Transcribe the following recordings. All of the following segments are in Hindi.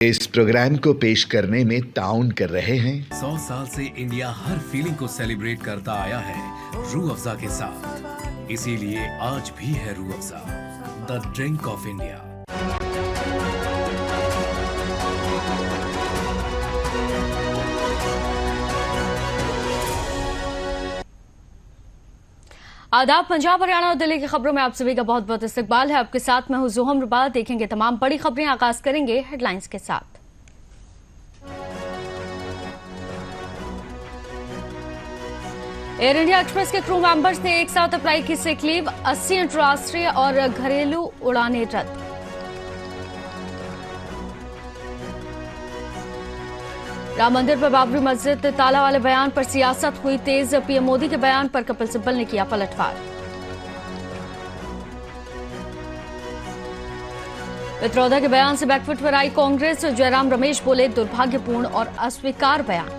इस प्रोग्राम को पेश करने में ताउन कर रहे हैं 100 साल से इंडिया हर फीलिंग को सेलिब्रेट करता आया है रूह अफ़ज़ा के साथ। इसीलिए आज भी है Rooh Afza, the drink of India. आदाब। पंजाब, हरियाणा और दिल्ली की खबरों में आप सभी का बहुत बहुत इस्तकबाल है। आपके साथ मैं हूं ज़ुहम रुबा। देखेंगे तमाम बड़ी खबरें। आगाज करेंगे हेडलाइंस के साथ। एयर इंडिया एक्सप्रेस के क्रू मेंबर्स ने एक साथ अप्लाई की सिक लीव। 80 अंतर्राष्ट्रीय और घरेलू उड़ानें रद्द। राम मंदिर पर बाबरी मस्जिद ताला वाले बयान पर सियासत हुई तेज। पीएम मोदी के बयान पर कपिल सिब्बल ने किया पलटवार। पित्रोदा के बयान से बैकफुट पर आई कांग्रेस। जयराम रमेश बोले दुर्भाग्यपूर्ण और अस्वीकार बयान।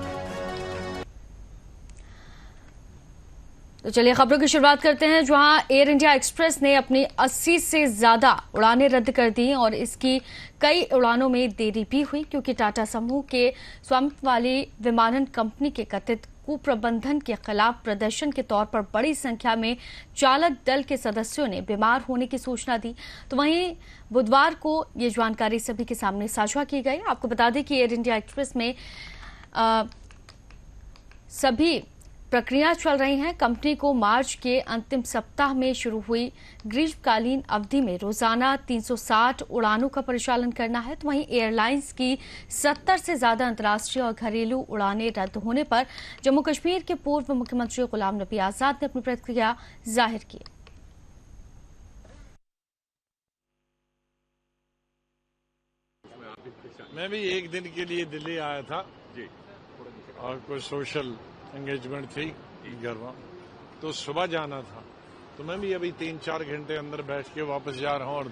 तो चलिए खबरों की शुरुआत करते हैं, जहां एयर इंडिया एक्सप्रेस ने अपनी 80 से ज्यादा उड़ानें रद्द कर दी और इसकी कई उड़ानों में देरी भी हुई, क्योंकि टाटा समूह के स्वामित्व वाली विमानन कंपनी के कथित कुप्रबंधन के खिलाफ प्रदर्शन के तौर पर बड़ी संख्या में चालक दल के सदस्यों ने बीमार होने की सूचना दी। तो वहीं बुधवार को ये जानकारी सभी के सामने साझा की गई। आपको बता दें कि एयर इंडिया एक्सप्रेस में सभी प्रक्रिया चल रही हैं। कंपनी को मार्च के अंतिम सप्ताह में शुरू हुई ग्रीष्मकालीन अवधि में रोजाना 360 उड़ानों का परिचालन करना है। तो वहीं एयरलाइंस की 70 से ज्यादा अंतर्राष्ट्रीय और घरेलू उड़ानें रद्द होने पर जम्मू कश्मीर के पूर्व मुख्यमंत्री गुलाम नबी आजाद ने अपनी प्रतिक्रिया जाहिर की। मैं भी एक दिन के लिए दिल्ली आया था और कुछ सोशल एंगेजमेंट थी घर में, तो सुबह जाना था। तो मैं भी अभी 3-4 घंटे अंदर बैठ के वापस जा रहा हूँ और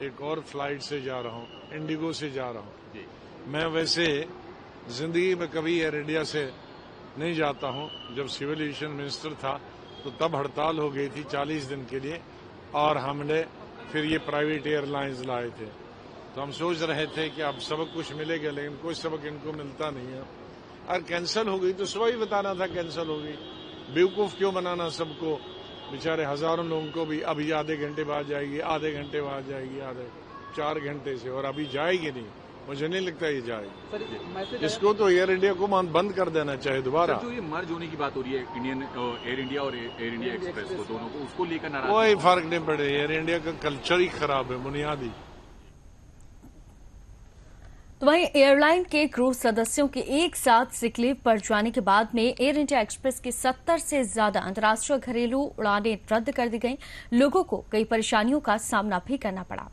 एक और फ्लाइट से जा रहा हूँ, इंडिगो से जा रहा हूँ। मैं वैसे जिंदगी में कभी एयर इंडिया से नहीं जाता हूँ। जब सिविल एविएशन मिनिस्टर था तो तब हड़ताल हो गई थी 40 दिन के लिए और हमने फिर ये प्राइवेट एयरलाइंस लाए थे। तो हम सोच रहे थे कि अब सबक कुछ मिलेगा, लेकिन कोई सबक इनको मिलता नहीं है और कैंसिल हो गई। तो सुबह ही बताना था कैंसिल हो गई। बेवकूफ क्यों बनाना सबको, बेचारे हजारों लोगों को भी अभी आधे घंटे बाद जाएगी, आधे घंटे बाद जाएगी, आधे 4 घंटे से, और अभी जाएगी नहीं। मुझे नहीं लगता ये जाएगी। इसको तो एयर इंडिया को बंद कर देना चाहिए दोबारा। जो ये मर्ज होने की बात हो रही है इंडियन एयर इंडिया और एयर इंडिया एक्सप्रेस को, दोनों को, उसको लेकर नाराज कोई फर्क नहीं पड़े। एयर इंडिया का कल्चर ही खराब है बुनियादी। तो वहीं एयरलाइन के क्रू सदस्यों के एक साथ सिक लीव पर जाने के बाद में एयर इंडिया एक्सप्रेस की 70 से ज्यादा अंतर्राष्ट्रीय घरेलू उड़ानें रद्द कर दी गईं। लोगों को कई परेशानियों का सामना भी करना पड़ा।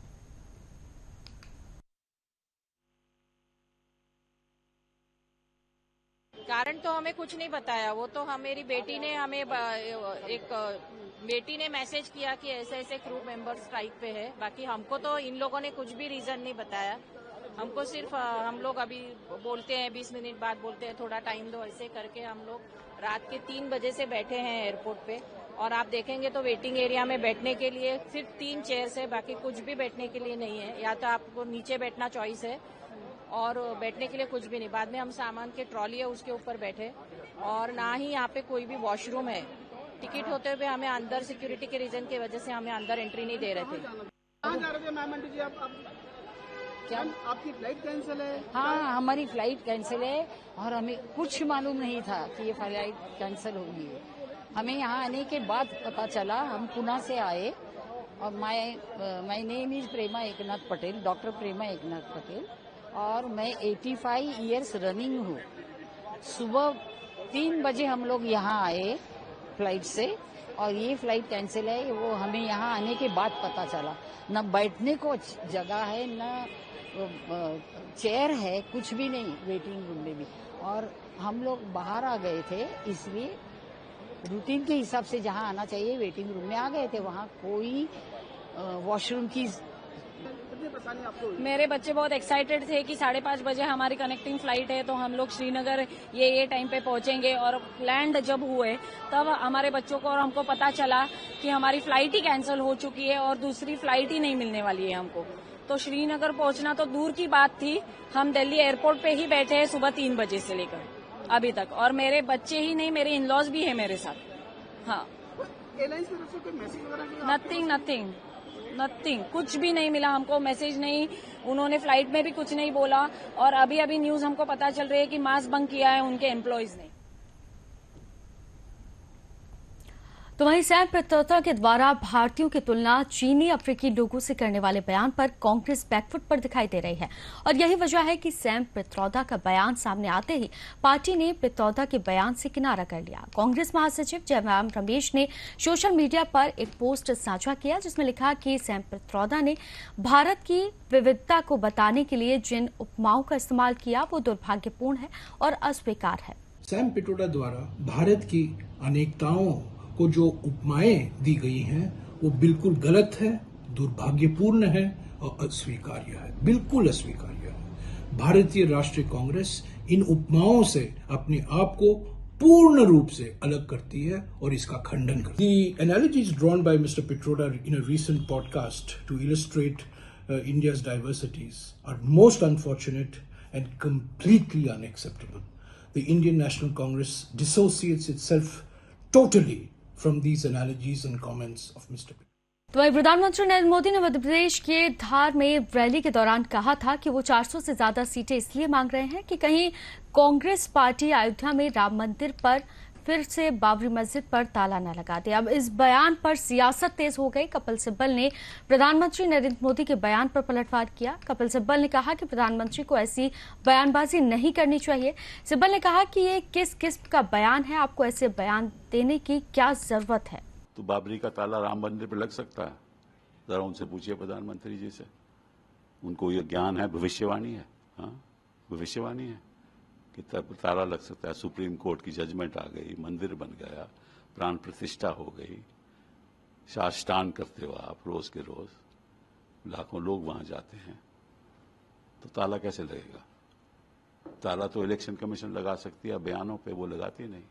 कारण तो हमें कुछ नहीं बताया। वो तो मेरी बेटी ने हमें बेटी ने मैसेज किया कि ऐसे ऐसे क्रू मेंबर स्ट्राइक पे है। बाकी हमको तो इन लोगों ने कुछ भी रीजन नहीं बताया। हमको सिर्फ हम लोग अभी बोलते हैं 20 मिनट बाद बोलते हैं थोड़ा टाइम दो, ऐसे करके हम लोग रात के 3 बजे से बैठे हैं एयरपोर्ट पे। और आप देखेंगे तो वेटिंग एरिया में बैठने के लिए सिर्फ 3 चेयर्स है, बाकी कुछ भी बैठने के लिए नहीं है। या तो आपको नीचे बैठना चॉइस है और बैठने के लिए कुछ भी नहीं। बाद में हम सामान के ट्रॉली है उसके ऊपर बैठे, और ना ही यहाँ पे कोई भी वॉशरूम है। टिकट होते हुए हमें अंदर सिक्योरिटी के रीजन की वजह से हमें अंदर एंट्री नहीं दे रहे थे। कहाँ जा रहे थे मैम आंटी जी आप? क्या आपकी फ्लाइट कैंसिल है? हाँ, हमारी फ्लाइट कैंसिल है और हमें कुछ मालूम नहीं था कि ये फ्लाइट कैंसिल होगी। हमें यहाँ आने के बाद पता चला। हम पुणे से आए और my name is Prema Eknath Patel, doctor Prema Eknath Patel, और मैं 85 इयर्स रनिंग हूँ। सुबह 3 बजे हम लोग यहाँ आए फ्लाइट से और ये फ्लाइट कैंसिल है। वो हमें यहाँ आने के बाद पता चला। न बैठने को जगह है, न चेयर है, कुछ भी नहीं वेटिंग रूम में भी। और हम लोग बाहर आ गए थे, इसलिए रूटीन के हिसाब से जहाँ आना चाहिए वेटिंग रूम में आ गए थे। वहाँ कोई वॉशरूम की मेरे बच्चे बहुत एक्साइटेड थे कि 5:30 बजे हमारी कनेक्टिंग फ्लाइट है, तो हम लोग श्रीनगर ये टाइम पे पहुंचेंगे। और लैंड जब हुए तब हमारे बच्चों को और हमको पता चला कि हमारी फ्लाइट ही कैंसिल हो चुकी है और दूसरी फ्लाइट ही नहीं मिलने वाली है हमको। तो श्रीनगर पहुंचना तो दूर की बात थी, हम दिल्ली एयरपोर्ट पे ही बैठे हैं सुबह 3 बजे से लेकर अभी तक, और मेरे बच्चे ही नहीं, मेरे इन-लॉज भी है मेरे साथ। हाँ, एयरलाइंस की तरफ से कोई मैसेज वगैरह? नथिंग, कुछ भी नहीं मिला हमको, मैसेज नहीं, उन्होंने फ्लाइट में भी कुछ नहीं बोला, और अभी न्यूज हमको पता चल रही है कि मास बंक किया है उनके एम्प्लॉयज ने। तो वहीं सैम पित्रोदा के द्वारा भारतीयों की तुलना चीनी अफ्रीकी लोगों से करने वाले बयान पर कांग्रेस बैकफुट पर दिखाई दे रही है, और यही वजह है कि सैम पित्रोदा का बयान सामने आते ही पार्टी ने पित्रोदा के बयान से किनारा कर लिया। कांग्रेस महासचिव जयराम रमेश ने सोशल मीडिया पर एक पोस्ट साझा किया जिसमें लिखा कि सैम पित्रोदा ने भारत की विविधता को बताने के लिए जिन उपमाओं का इस्तेमाल किया वो दुर्भाग्यपूर्ण है और अस्वीकार है। सैम पित्रोदा द्वारा भारत की अनेकताओं को जो उपमाएं दी गई हैं वो बिल्कुल गलत है, दुर्भाग्यपूर्ण है और अस्वीकार्य है, बिल्कुल अस्वीकार्य है। भारतीय राष्ट्रीय कांग्रेस इन उपमाओं से अपने आप को पूर्ण रूप से अलग करती है और इसका खंडन करती है। The analogies drawn by Mr. Pitroda in a recent podcast to illustrate India's diversities are most unfortunate and completely unacceptable. The Indian National Congress dissociates itself totally from these analogies and comments of Mr. तो वहीं प्रधानमंत्री नरेंद्र मोदी ने मध्य प्रदेश के धार में रैली के दौरान कहा था कि वो 400 से ज्यादा सीटें इसलिए मांग रहे हैं कि कहीं कांग्रेस पार्टी अयोध्या में राम मंदिर पर फिर से बाबरी मस्जिद पर ताला न लगा दे। अब इस बयान पर सियासत तेज हो गई। कपिल सिब्बल ने प्रधानमंत्री नरेंद्र मोदी के बयान पर पलटवार किया। कपिल सिब्बल ने कहा कि प्रधानमंत्री को ऐसी बयानबाजी नहीं करनी चाहिए। सिब्बल ने कहा कि ये किस किस्म का बयान है, आपको ऐसे बयान देने की क्या जरूरत है। तो बाबरी का ताला राम मंदिर पर लग सकता है? जरा उनसे पूछिए प्रधानमंत्री जी से, उनको ये ज्ञान है, भविष्यवाणी है। हाँ, भविष्यवाणी है कि ताला लग सकता है। सुप्रीम कोर्ट की जजमेंट आ गई, मंदिर बन गया, प्राण प्रतिष्ठा हो गई, साष्टांग करते हो आप रोज के रोज, लाखों लोग वहां जाते हैं, तो ताला कैसे लगेगा? ताला तो इलेक्शन कमीशन लगा सकती है, बयानों पे वो लगाती नहीं।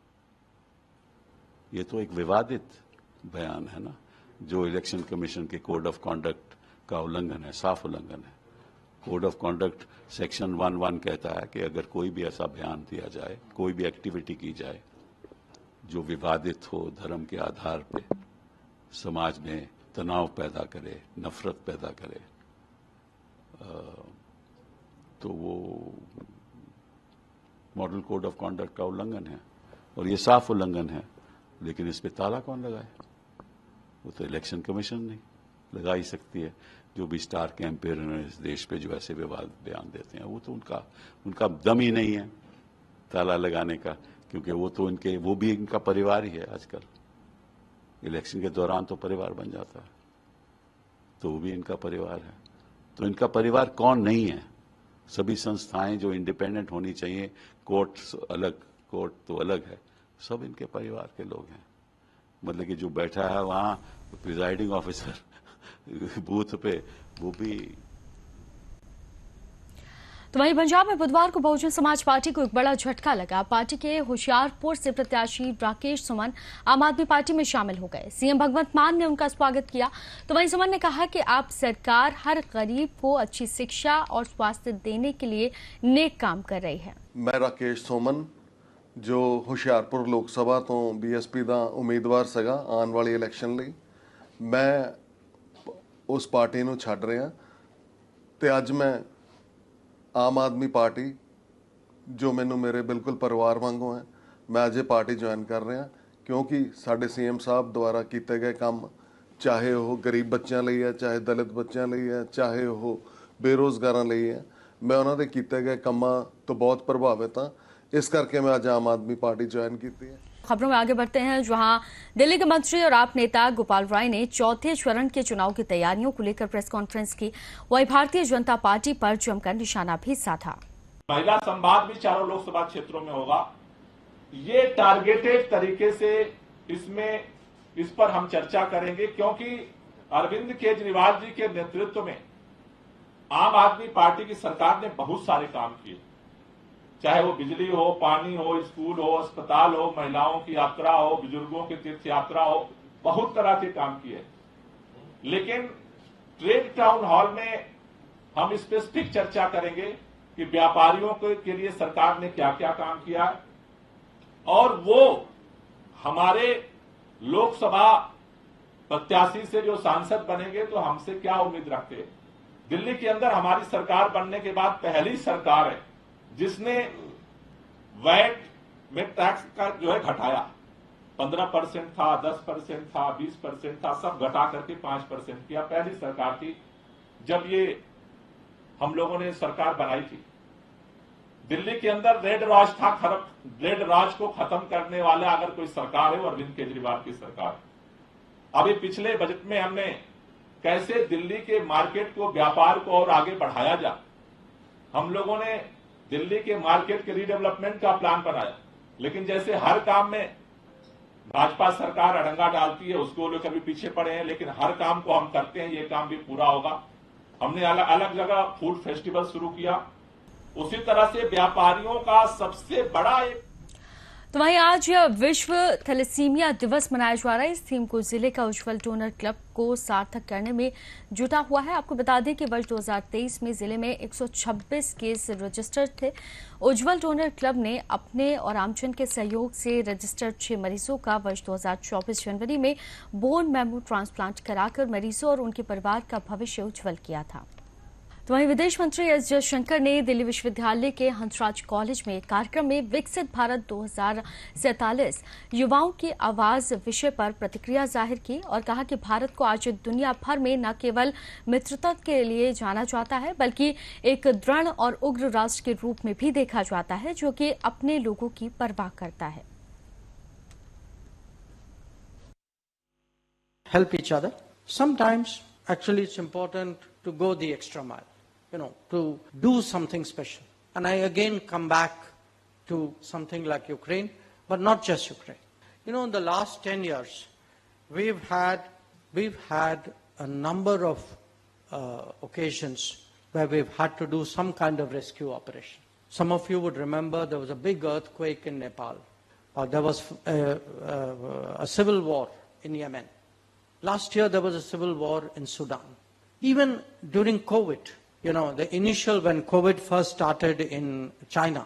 ये तो एक विवादित बयान है ना, जो इलेक्शन कमीशन के कोड ऑफ कॉन्डक्ट का उल्लंघन है, साफ उल्लंघन है। कोड ऑफ कॉन्डक्ट सेक्शन 1(1) कहता है कि अगर कोई भी ऐसा बयान दिया जाए, कोई भी एक्टिविटी की जाए जो विवादित हो, धर्म के आधार पे समाज में तनाव पैदा करे, नफरत पैदा करे, तो वो मॉडल कोड ऑफ कॉन्डक्ट का उल्लंघन है, और ये साफ उल्लंघन है। लेकिन इस पे ताला कौन लगाए? वो तो इलेक्शन कमीशन नहीं लगा ही सकती है। जो भी स्टार कैंपेनर हैं इस देश पे जो ऐसे विवाद बयान देते हैं, वो तो उनका दम ही नहीं है ताला लगाने का, क्योंकि वो भी इनका परिवार ही है। आजकल इलेक्शन के दौरान तो परिवार बन जाता है, तो वो भी इनका परिवार है। तो इनका परिवार कौन नहीं है? सभी संस्थाएं जो इंडिपेंडेंट होनी चाहिए, कोर्ट तो अलग है, सब इनके परिवार के लोग हैं। मतलब कि जो बैठा है वहां प्रिजाइडिंग ऑफिसर बूथ पे, वो भी। तो वहीं पंजाब में बुधवार को बहुजन समाज पार्टी को एक बड़ा झटका लगा। पार्टी के होशियारपुर से प्रत्याशी राकेश सुमन आम आदमी पार्टी में शामिल हो गए। सीएम भगवंत मान ने उनका स्वागत किया। तो वहीं सुमन ने कहा कि आप सरकार हर गरीब को अच्छी शिक्षा और स्वास्थ्य देने के लिए नेक काम कर रही है। मैं राकेश सुमन जो ਹੁਸ਼ਿਆਰਪੁਰ ਲੋਕ ਸਭਾ ਤੋਂ बीएसपी ਦਾ ਉਮੀਦਵਾਰ ਸੀਗਾ ਆਉਣ ਵਾਲੀ ਇਲੈਕਸ਼ਨ ਲਈ, ਮੈਂ ਉਸ ਪਾਰਟੀ ਨੂੰ ਛੱਡ ਰਿਹਾ ਤੇ ਅੱਜ ਮੈਂ ਆਮ ਆਦਮੀ ਪਾਰਟੀ ਜੋ ਮੈਨੂੰ ਮੇਰੇ ਬਿਲਕੁਲ ਪਰਿਵਾਰ ਵਾਂਗੂ ਹੈ, ਮੈਂ ਅੱਜ ਇਹ ਪਾਰਟੀ ਜੁਆਇਨ ਕਰ ਰਿਹਾ ਕਿਉਂਕਿ ਸਾਡੇ ਸੀਐਮ ਸਾਹਿਬ ਦੁਆਰਾ ਕੀਤੇ ਗਏ ਕੰਮ, ਚਾਹੇ ਉਹ ਗਰੀਬ ਬੱਚਿਆਂ ਲਈ ਹੈ, ਚਾਹੇ ਦਲਿਤ ਬੱਚਿਆਂ ਲਈ ਹੈ, ਚਾਹੇ ਉਹ ਬੇਰੋਜ਼ਗਾਰਾਂ ਲਈ ਹੈ, मैं उन्होंने किए गए कामों तो बहुत प्रभावित हाँ। इस करके मैं आज आम आदमी पार्टी ज्वाइन की है। खबरों में आगे बढ़ते हैं, जहां दिल्ली के मंत्री और आप नेता गोपाल राय ने चौथे चरण के चुनाव की तैयारियों को लेकर प्रेस कॉन्फ्रेंस की। वहीं भारतीय जनता पार्टी पर जमकर निशाना भी साधा। महिला संवाद भी चारों लोकसभा क्षेत्रों में होगा। ये टारगेटेड तरीके से इस पर हम चर्चा करेंगे, क्योंकि अरविंद केजरीवाल जी के नेतृत्व में आम आदमी पार्टी की सरकार ने बहुत सारे काम किए, चाहे वो बिजली हो, पानी हो, स्कूल हो, अस्पताल हो, महिलाओं की यात्रा हो, बुजुर्गों की तीर्थ यात्रा हो, बहुत तरह के काम किए। लेकिन ट्रेड टाउन हॉल में हम स्पेसिफिक चर्चा करेंगे कि व्यापारियों के लिए सरकार ने क्या क्या काम किया है और वो हमारे लोकसभा प्रत्याशी से जो सांसद बनेंगे तो हमसे क्या उम्मीद रखते हैं। दिल्ली के अंदर हमारी सरकार बनने के बाद पहली सरकार है जिसने वैट में टैक्स का जो है घटाया। 15% था, 10% था, 20% था, सब घटा करके 5% किया। पहली सरकार थी जब ये हम लोगों ने सरकार बनाई थी। दिल्ली के अंदर रेड राज था, रेड राज को खत्म करने वाला अगर कोई सरकार है वो अरविंद केजरीवाल की सरकार है। अभी पिछले बजट में हमने कैसे दिल्ली के मार्केट को, व्यापार को और आगे बढ़ाया जा, हम लोगों ने दिल्ली के मार्केट के रीडेवलपमेंट का प्लान बनाया। लेकिन जैसे हर काम में भाजपा सरकार अड़ंगा डालती है, उसको लोग कभी पीछे पड़े हैं, लेकिन हर काम को हम करते हैं, ये काम भी पूरा होगा। हमने अलग अलग जगह फूड फेस्टिवल शुरू किया। उसी तरह से व्यापारियों का सबसे बड़ा एक तो वहीं आज विश्व थैलेसीमिया दिवस मनाया जा रहा है। इस थीम को जिले का उज्जवल डोनर क्लब को सार्थक करने में जुटा हुआ है। आपको बता दें कि वर्ष 2023 में जिले में 126 केस रजिस्टर्ड थे। उज्जवल डोनर क्लब ने अपने और आमजन के सहयोग से रजिस्टर्ड 6 मरीजों का वर्ष 2024 जनवरी में बोन मैमो ट्रांसप्लांट कराकर मरीजों और उनके परिवार का भविष्य उज्जवल किया था। तो वहीं विदेश मंत्री एस जयशंकर ने दिल्ली विश्वविद्यालय के हंसराज कॉलेज में एक कार्यक्रम में विकसित भारत 2047 युवाओं की आवाज विषय पर प्रतिक्रिया जाहिर की और कहा कि भारत को आज दुनिया भर में न केवल मित्रता के लिए जाना जाता है बल्कि एक दृढ़ और उग्र राष्ट्र के रूप में भी देखा जाता है जो कि अपने लोगों की परवाह करता है। Help each other. Sometimes actually it's important to go the extra mile. To do something special. And I again come back to something like Ukraine, but not just Ukraine. In the last 10 years, we've had a number of occasions where we've had to do some kind of rescue operation. Some of you would remember there was a big earthquake in Nepal. There was a civil war in Yemen. Last year there was a civil war in Sudan. Even during COVID, the initial, when COVID first started in China,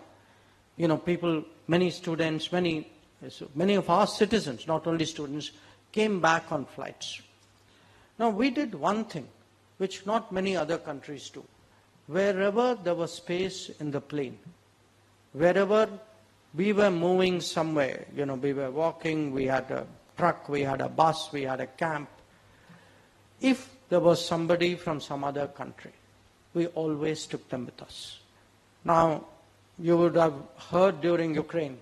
people, many students, many of our citizens, not only students, came back on flights. Now we did one thing, which not many other countries do. Wherever there was space in the plane, wherever we were moving somewhere, we were walking, we had a truck, we had a bus, we had a camp. If there was somebody from some other country, we always took them with us. Now, you would have heard during Ukraine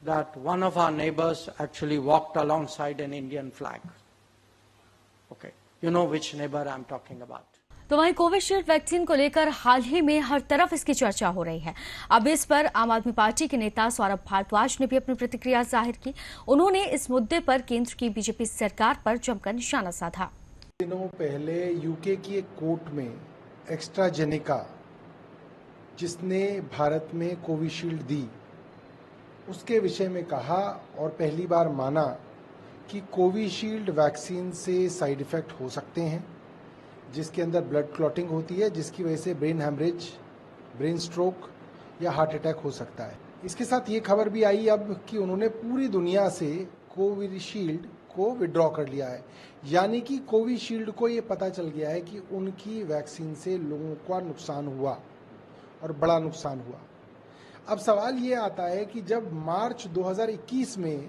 that one of our neighbors actually walked alongside an Indian flag. Okay, you know which neighbor I'm talking about. तो वहीं कोविशील्ड वैक्सीन को लेकर हाल ही में हर तरफ इसकी चर्चा हो रही है। अब इस पर आम आदमी पार्टी के नेता सौरभ भारद्वाज ने भी अपनी प्रतिक्रिया जाहिर की। उन्होंने इस मुद्दे पर केंद्र की बीजेपी सरकार पर जमकर निशाना साधा। दिनों पहले यूके की एक कोर्ट में एक्स्ट्राजेनेका, जिसने भारत में कोविशील्ड दी, उसके विषय में कहा और पहली बार माना कि कोविशील्ड वैक्सीन से साइड इफेक्ट हो सकते हैं, जिसके अंदर ब्लड क्लॉटिंग होती है, जिसकी वजह से ब्रेन हैमरेज, ब्रेन स्ट्रोक या हार्ट अटैक हो सकता है। इसके साथ ये खबर भी आई अब कि उन्होंने पूरी दुनिया से कोविशील्ड को विड्रॉ कर लिया है। यानी कि कोविशील्ड को ये पता चल गया है कि उनकी वैक्सीन से लोगों का नुकसान हुआ और बड़ा नुकसान हुआ। अब सवाल ये आता है कि जब मार्च 2021 में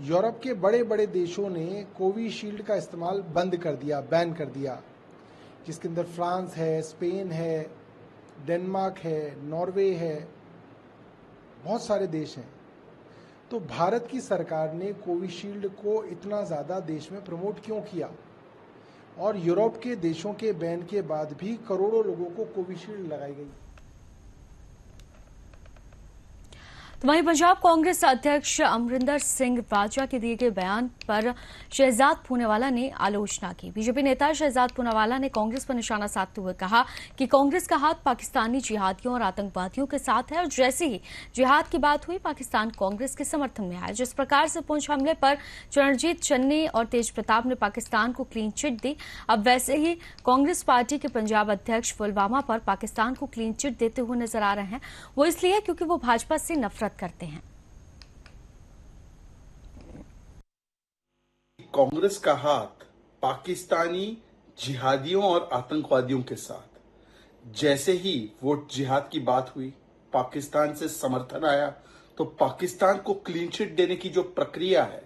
यूरोप के बड़े बड़े देशों ने कोविशील्ड का इस्तेमाल बंद कर दिया, बैन कर दिया, जिसके अंदर फ्रांस है, स्पेन है, डेनमार्क है, नॉर्वे है, बहुत सारे देश हैं, तो भारत की सरकार ने कोविशील्ड को इतना ज़्यादा देश में प्रमोट क्यों किया? और यूरोप के देशों के बैन के बाद भी करोड़ों लोगों को कोविशील्ड लगाई गई। तो वहीं पंजाब कांग्रेस अध्यक्ष अमरिंदर सिंह बाजवा के दिए गए बयान पर शहजाद पूनावाला ने आलोचना की। बीजेपी नेता शहजाद पूनावाला ने कांग्रेस पर निशाना साधते हुए कहा कि कांग्रेस का हाथ पाकिस्तानी जिहादियों और आतंकवादियों के साथ है और जैसे ही जिहाद की बात हुई पाकिस्तान कांग्रेस के समर्थन में आया। जिस प्रकार से पुंछ हमले पर चरणजीत चन्नी और तेज प्रताप ने पाकिस्तान को क्लीन चिट दी, अब वैसे ही कांग्रेस पार्टी के पंजाब अध्यक्ष पुलवामा पर पाकिस्तान को क्लीन चिट देते हुए नजर आ रहे हैं। वो इसलिए क्योंकि वो भाजपा से नफरत करते हैं। कांग्रेस का हाथ पाकिस्तानी जिहादियों और आतंकवादियों के साथ, जैसे ही वोट जिहाद की बात हुई, पाकिस्तान से समर्थन आया, तो पाकिस्तान को क्लीन चिट देने की जो प्रक्रिया है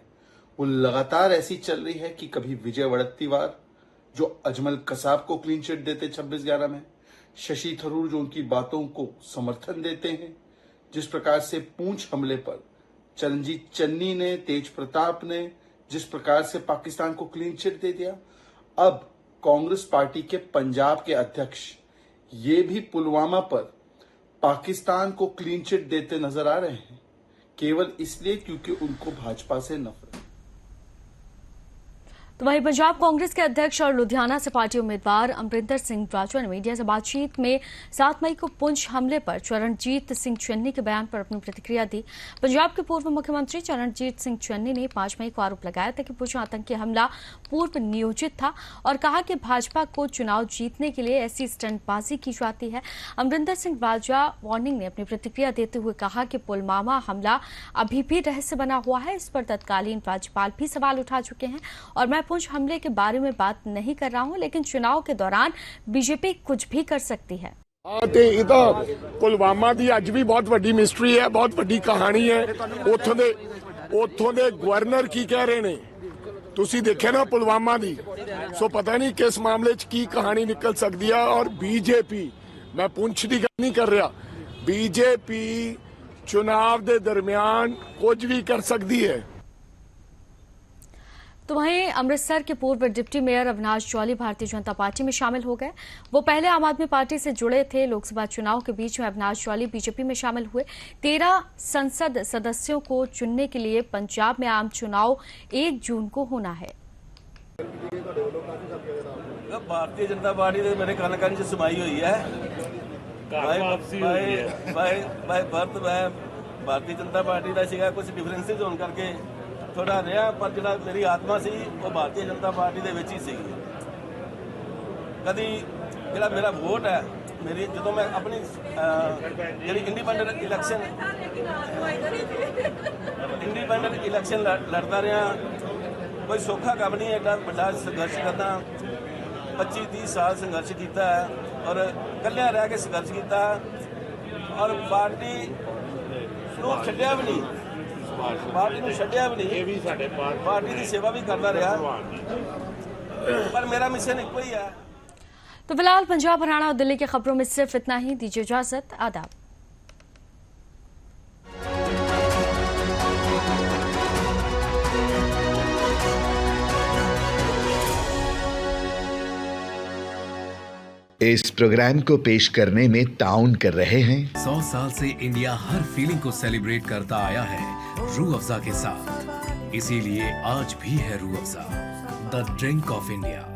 वो लगातार ऐसी चल रही है कि कभी विजय वड़त्तीवार जो अजमल कसाब को क्लीन चिट देते 26/11 में, शशि थरूर जो उनकी बातों को समर्थन देते हैं, जिस प्रकार से पूंछ हमले पर चरणजीत चन्नी ने, तेज प्रताप ने जिस प्रकार से पाकिस्तान को क्लीन चिट दे दिया, अब कांग्रेस पार्टी के पंजाब के अध्यक्ष ये भी पुलवामा पर पाकिस्तान को क्लीन चिट देते नजर आ रहे हैं, केवल इसलिए क्योंकि उनको भाजपा से नफरत। तो वहीं पंजाब कांग्रेस के अध्यक्ष और लुधियाना से पार्टी उम्मीदवार अमरिंदर सिंह बाजवा ने मीडिया से बातचीत में 7 मई को पुंछ हमले पर चरणजीत सिंह चन्नी के बयान पर अपनी प्रतिक्रिया दी। पंजाब के पूर्व मुख्यमंत्री चरणजीत सिंह चन्नी ने 5 मई को आरोप लगाया था कि पुंछ आतंकी हमला पूर्व नियोजित था और कहा कि भाजपा को चुनाव जीतने के लिए ऐसी स्टंटबाजी की जाती है। अमरिंदर सिंह बाजवा वार्निंग ने अपनी प्रतिक्रिया देते हुए कहा कि पुलवामा हमला अभी भी रहस्य बना हुआ है। इस पर तत्कालीन राज्यपाल भी सवाल उठा चुके हैं और मैं पुंछ हमले के बारे में बात नहीं कर रहा हूं, लेकिन चुनाव के दौरान बीजेपी कुछ भी कर सकती है। पुलवामा की अज भी बहुत बड़ी मिस्ट्री है, बहुत बड़ी कहानी है। उथों दे गवर्नर की कह रहे ने, तुसी देखे ना पुलवामा दी, सो पता नहीं किस मामले च की कहानी निकल सकती है। और बीजेपी, मैं पुंछ की गल नहीं कर रहा, बीजेपी चुनाव के दरमियान कुछ भी कर सकती है। तो वहीं अमृतसर के पूर्व deputy mayor Avinash Jolly Bharatiya Janata party में शामिल हो गए। वो पहले आम आदमी पार्टी से जुड़े थे। लोकसभा चुनाव के बीच में अविनाश जौली बीजेपी में शामिल हुए। 13 संसद सदस्यों को चुनने के लिए पंजाब में आम चुनाव 1 जून को होना है। भारतीय जनता पार्टी ने मेरे कनकानी से समाई हुई है। भारतीय जनता पार्टी का सीगा कुछ डिफरेंसेस होने करके थोड़ा रहा, पर जो मेरी आत्मा सी वो भारतीय जनता पार्टी के विच ही सी। कभी जो मेरा वोट है, मेरी जो मैं अपनी जी इंडिपेंडेंट इलैक्शन लड़ता रहा, कोई सौखा काम नहीं है। एडा बड़ा संघर्ष करना, 25-30 साल संघर्ष किया है और कलिया रह के संघर्ष किया और पार्टी को छड्डिया भी नहीं, पार्टी को छड्डिया भी नहीं, पार्टी की सेवा भी करता रहा, पर मेरा मिशन एक ही है। तो फिलहाल पंजाब, हरियाणा और दिल्ली की खबरों में सिर्फ इतना ही। दीजिए इजाजत, आदाब। इस प्रोग्राम को पेश करने में ताउन कर रहे हैं 100 साल से इंडिया हर फीलिंग को सेलिब्रेट करता आया है रूह अफ़ज़ा के साथ। इसीलिए आज भी है Rooh Afza, the drink of India.